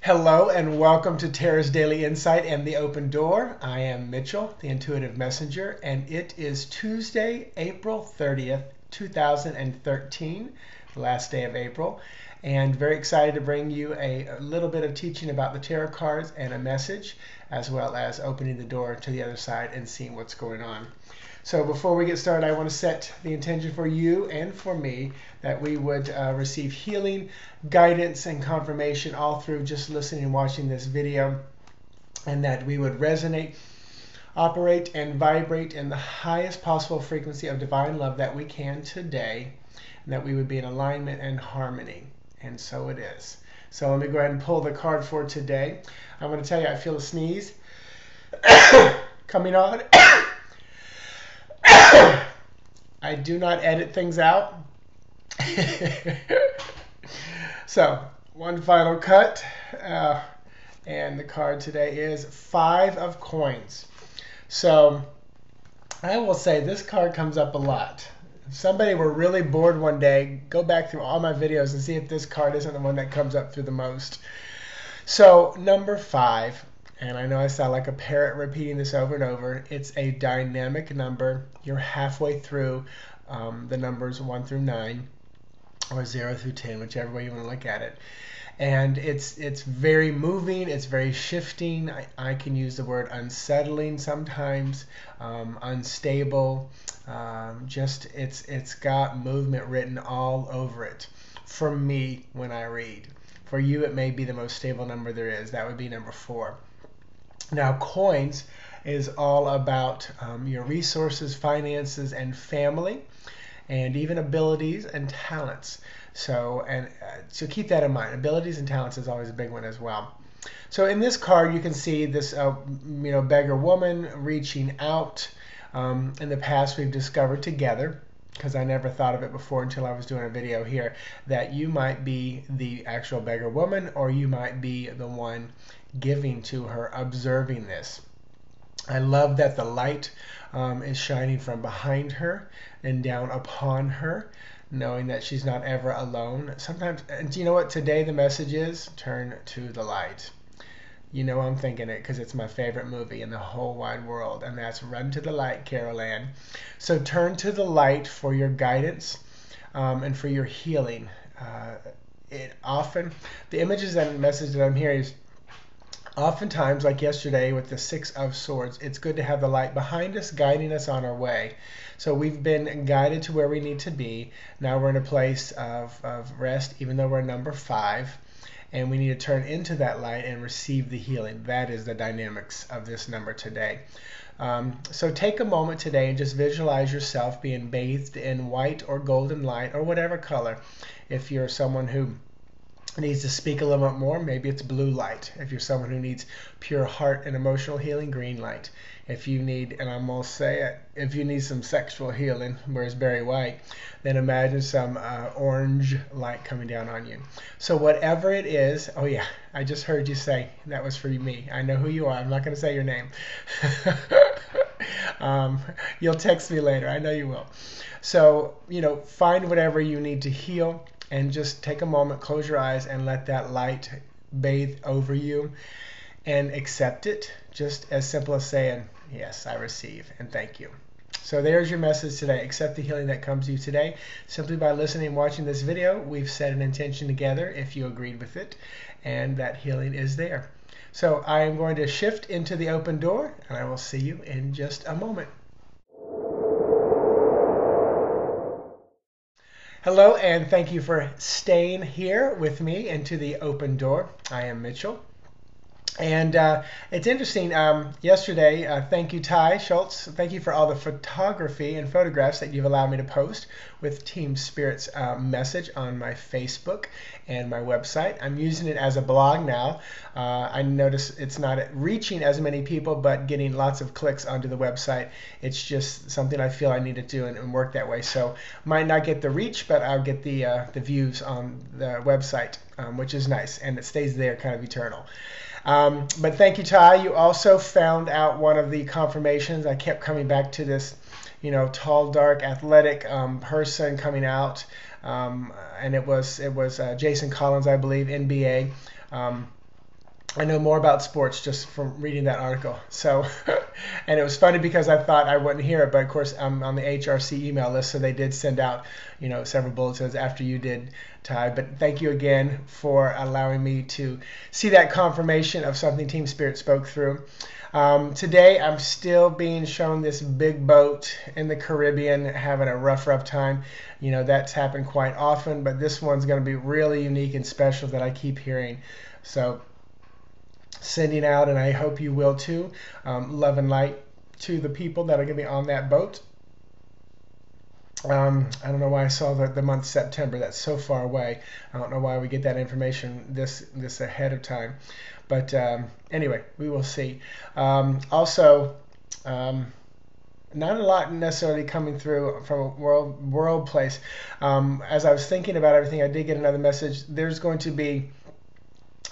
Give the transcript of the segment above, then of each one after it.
Hello and welcome to Tara's Daily Insight and the Open Door. I am Mitchell, the Intuitive Messenger, and it is Tuesday, April 30th, 2013, the last day of April, and very excited to bring you a little bit of teaching about the tarot cards and a message, as well as opening the door to the other side and seeing what's going on. So before we get started, I want to set the intention for you and for me that we would receive healing, guidance, and confirmation all through just listening and watching this video, and that we would resonate, operate, and vibrate in the highest possible frequency of divine love that we can today, and that we would be in alignment and harmony. And so it is. So let me go ahead and pull the card for today. I'm going to tell you, I feel a sneeze coming on. I do not edit things out. So, one final cut. And the card today is Five of Coins. So, I will say this card comes up a lot. If somebody were really bored one day, go back through all my videos and see if this card isn't the one that comes up through the most. So, number 5. And I know I sound like a parrot repeating this over and over. It's a dynamic number. You're halfway through the numbers 1 through 9, or 0 through 10, whichever way you want to look at it. And it's very moving. It's very shifting. I can use the word unsettling sometimes, unstable. It's got movement written all over it. For me, when I read. For you, it may be the most stable number there is. That would be number 4. Now, coins is all about your resources, finances, and family, and even abilities and talents. So keep that in mind. Abilities and talents is always a big one as well. So in this card, you can see this beggar woman reaching out. In the past, we've discovered together, because I never thought of it before until I was doing a video here, that you might be the actual beggar woman, or you might be the one giving to her, observing this. I love that the light is shining from behind her and down upon her, knowing that she's not ever alone. Sometimes, and you know what today the message is? Turn to the light. You know I'm thinking it because it's my favorite movie in the whole wide world, and that's Run to the Light, Carol Ann. So turn to the light for your guidance and for your healing. The images and message that I'm hearing is oftentimes, like yesterday with the 6 of Swords, it's good to have the light behind us, guiding us on our way. So we've been guided to where we need to be. Now we're in a place of rest, even though we're number 5. And we need to turn into that light and receive the healing. That is the dynamics of this number today. So take a moment today and just visualize yourself being bathed in white or golden light or whatever color. If you're someone who needs to speak a little bit more, maybe it's blue light. If you're someone who needs pure heart and emotional healing, green light. If you need, and I'm going to say it, if you need some sexual healing, whereas Barry White, then imagine some orange light coming down on you. So whatever it is, oh yeah, I just heard you say that was for me. I know who you are. I'm not going to say your name. You'll text me later. I know you will. So, find whatever you need to heal, and just take a moment, close your eyes, and let that light bathe over you and accept it. Just as simple as saying, yes, I receive, and thank you. So there's your message today. Accept the healing that comes to you today. Simply by listening and watching this video, we've set an intention together, if you agreed with it, and that healing is there. So I am going to shift into the open door, and I will see you in just a moment. Hello, and thank you for staying here with me into the open door. I am Mitchell. And it's interesting, yesterday, thank you, Ty Schultz. Thank you for all the photography and photographs that you've allowed me to post with Team Spirit's message on my Facebook and my website. I'm using it as a blog now. I notice it's not reaching as many people, but getting lots of clicks onto the website. It's just something I feel I need to do and work that way. So might not get the reach, but I'll get the views on the website, which is nice, and it stays there kind of eternal. But thank you, Ty. You also found out one of the confirmations. I kept coming back to this, tall, dark, athletic person coming out, and it was Jason Collins, I believe, NBA. I know more about sports just from reading that article. So, and it was funny because I thought I wouldn't hear it, but of course I'm on the HRC email list, so they did send out, several bulletins after you did, Ty. But thank you again for allowing me to see that confirmation of something Team Spirit spoke through. Today I'm still being shown this big boat in the Caribbean having a rough time. That's happened quite often, but this one's going to be really unique and special that I keep hearing. So, sending out, and I hope you will too, love and light to the people that are going to be on that boat. I don't know why I saw the month September. That's so far away. I don't know why we get that information this ahead of time. But anyway, we will see. Also, not a lot necessarily coming through from a world place. As I was thinking about everything, I did get another message. There's going to be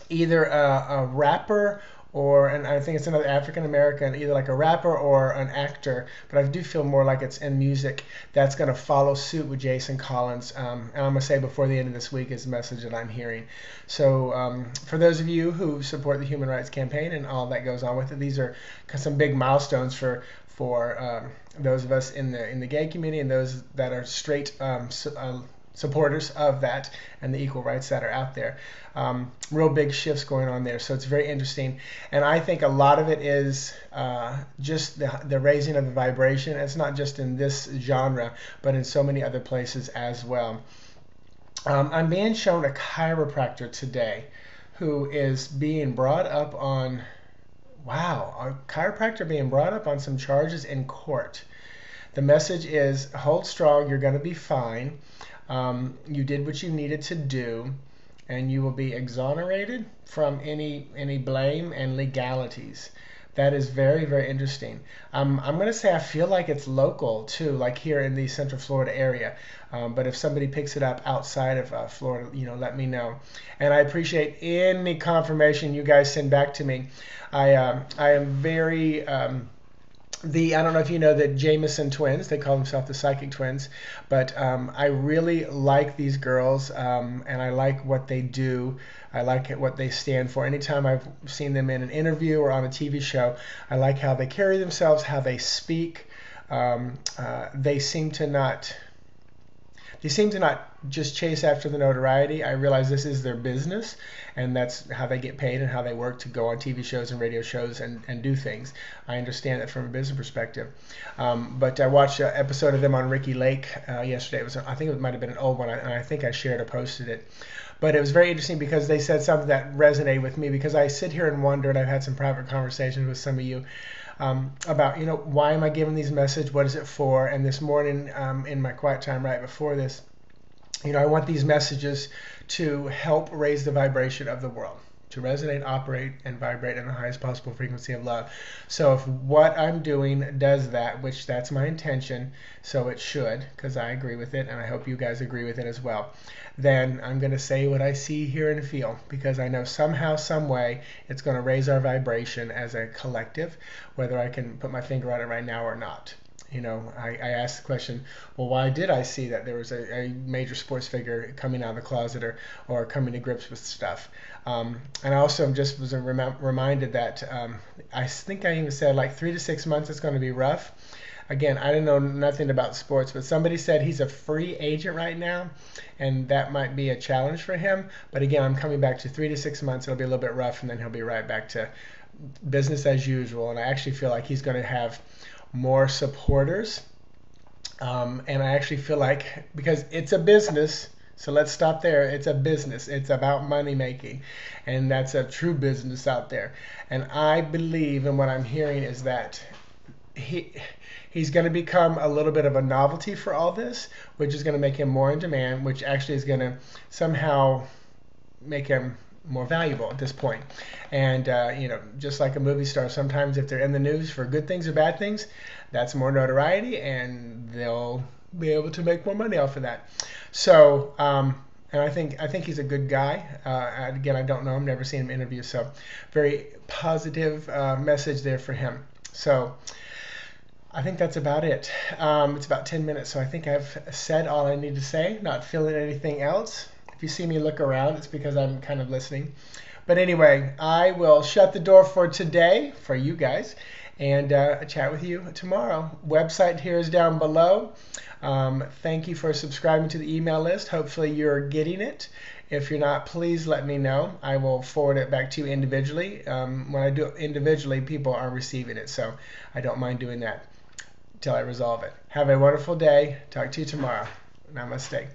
either a rapper and I think it's another African American, either like a rapper or an actor, but I do feel more like it's in music, that's going to follow suit with Jason Collins. And I'm going to say before the end of this week is the message that I'm hearing. So for those of you who support the Human Rights Campaign and all that goes on with it, these are some big milestones for those of us in the gay community and those that are straight supporters of that and the equal rights that are out there. Real big shifts going on there, so it's very interesting, and I think a lot of it is just the raising of the vibration. It's not just in this genre, but in so many other places as well. I'm being shown a chiropractor today who is being brought up on, a chiropractor being brought up on some charges in court. The message is, hold strong, you're going to be fine. You did what you needed to do, and you will be exonerated from any blame and legalities. That is very, very interesting. I'm going to say I feel like it's local too, like here in the Central Florida area. But if somebody picks it up outside of Florida, let me know. And I appreciate any confirmation you guys send back to me. I am very... I don't know if you know the Jameson twins, they call themselves the Psychic Twins, but I really like these girls, and I like what they do. I like what they stand for. Anytime I've seen them in an interview or on a TV show, I like how they carry themselves, how they speak. They seem to not just chase after the notoriety. I realize this is their business, and that's how they get paid and how they work to go on TV shows and radio shows and do things. I understand that from a business perspective. But I watched an episode of them on Ricky Lake yesterday. I think it might have been an old one, and I think I shared or posted it. But it was very interesting because they said something that resonated with me, because I sit here and wonder, and I've had some private conversations with some of you about, why am I giving these messages? What is it for? And this morning in my quiet time right before this, I want these messages to help raise the vibration of the world, to resonate, operate, and vibrate in the highest possible frequency of love. So if what I'm doing does that, which that's my intention, so it should, because I agree with it, and I hope you guys agree with it as well, then I'm going to say what I see, hear, and feel, because I know somehow, some way, it's going to raise our vibration as a collective, whether I can put my finger on it right now or not. I asked the question, well, why did I see that there was a major sports figure coming out of the closet or coming to grips with stuff? And I also just was reminded that I think I even said like 3 to 6 months it's going to be rough. Again, I didn't know nothing about sports, but somebody said he's a free agent right now, and that might be a challenge for him. But again, I'm coming back to 3 to 6 months. It'll be a little bit rough, and then he'll be right back to business as usual. And I actually feel like he's going to have more supporters, and I actually feel like, because it's a business, so let's stop there. It's a business. It's about money making, and that's a true business out there. And I believe, and what I'm hearing is that he's going to become a little bit of a novelty for all this, which is going to make him more in demand, which actually is going to somehow make him more valuable at this point. And just like a movie star, sometimes if they're in the news for good things or bad things, that's more notoriety, and they'll be able to make more money off of that. So and I think he's a good guy. Again, I don't know him, never seen him interview, so very positive message there for him. So I think that's about it. It's about 10 minutes, so I think I've said all I need to say, not feeling anything else. If you see me look around, it's because I'm kind of listening. But anyway, I will shut the door for today for you guys and chat with you tomorrow. Website here is down below. Thank you for subscribing to the email list. Hopefully you're getting it. If you're not, please let me know. I will forward it back to you individually. When I do it individually, people are receiving it, so I don't mind doing that until I resolve it. Have a wonderful day. Talk to you tomorrow. Namaste.